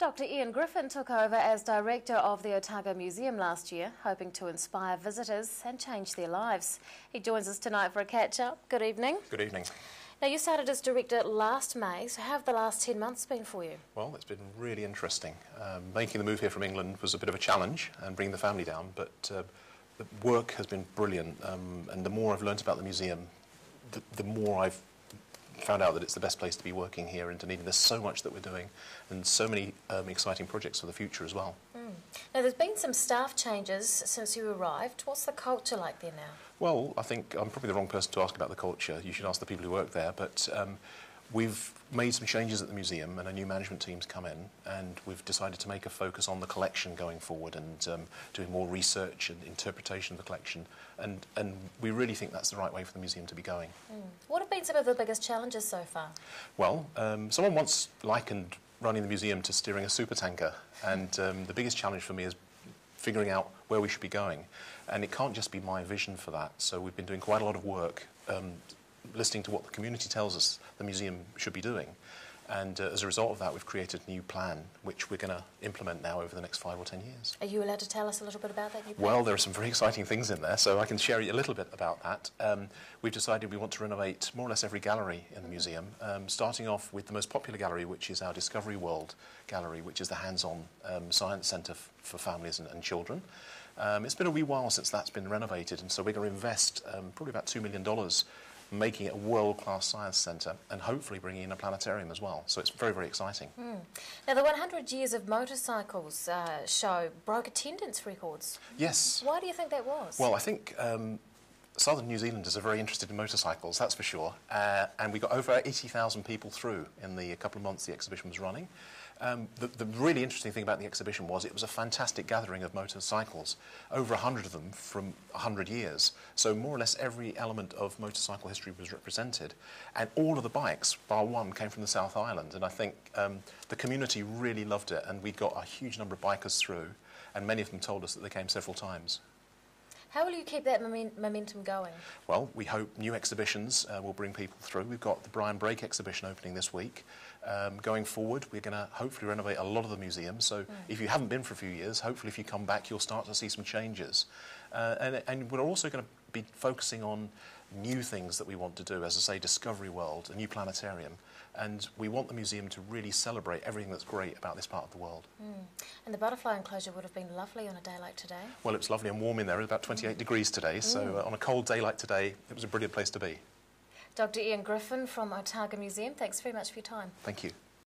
Dr. Ian Griffin took over as director of the Otago Museum last year, hoping to inspire visitors and change their lives. He joins us tonight for a catch-up. Good evening. Good evening. Now, you started as director last May, so how have the last 10 months been for you? Well, it's been really interesting. Making the move here from England was a bit of a challenge and bringing the family down, but the work has been brilliant, and the more I've learnt about the museum, the more I've found out that it's the best place to be working here in Dunedin. There's so much that we're doing and so many exciting projects for the future as well. Now, there's been some staff changes since you arrived. What's the culture like there now? Well, I think I'm probably the wrong person to ask about the culture. You should ask the people who work there, but we've made some changes at the museum and a new management team's come in, and we've decided to make a focus on the collection going forward and doing more research and interpretation of the collection, and we really think that's the right way for the museum to be going. What have been some of the biggest challenges so far? Well, someone once likened running the museum to steering a supertanker, and the biggest challenge for me is figuring out where we should be going, and it can't just be my vision for that, so we've been doing quite a lot of work listening to what the community tells us the museum should be doing. And as a result of that, we've created a new plan, which we're going to implement now over the next 5 or 10 years. Are you allowed to tell us a little bit about that new plan? Well, there are some very exciting things in there, so I can share a little bit about that. We've decided we want to renovate more or less every gallery in the museum, starting off with the most popular gallery, which is our Discovery World gallery, which is the hands-on science centre for families and children. It's been a wee while since that's been renovated, and so we're going to invest probably about $2 million making it a world-class science centre and hopefully bringing in a planetarium as well. So it's very, very exciting. Now, the 100 Years of Motorcycles show broke attendance records. Yes. Why do you think that was? Well, I think Southern New Zealanders are very interested in motorcycles, that's for sure. And we got over 80,000 people through in the couple of months the exhibition was running. The really interesting thing about the exhibition was it was a fantastic gathering of motorcycles, over 100 of them from 100 years. So more or less every element of motorcycle history was represented, and all of the bikes, bar one, came from the South Island, and I think the community really loved it, and we got a huge number of bikers through, and many of them told us that they came several times. How will you keep that momentum going? Well, we hope new exhibitions will bring people through. We've got the Brian Brake exhibition opening this week. Going forward, we're going to hopefully renovate a lot of the museum. So if you haven't been for a few years, hopefully if you come back, you'll start to see some changes. And we're also going to be focusing on new things that we want to do, as I say, Discovery World, a new planetarium. And we want the museum to really celebrate everything that's great about this part of the world. And the butterfly enclosure would have been lovely on a day like today. Well, it was lovely and warm in there. It was about 28 degrees today, so on a cold day like today, it was a brilliant place to be. Dr. Ian Griffin from Otago Museum, thanks very much for your time. Thank you.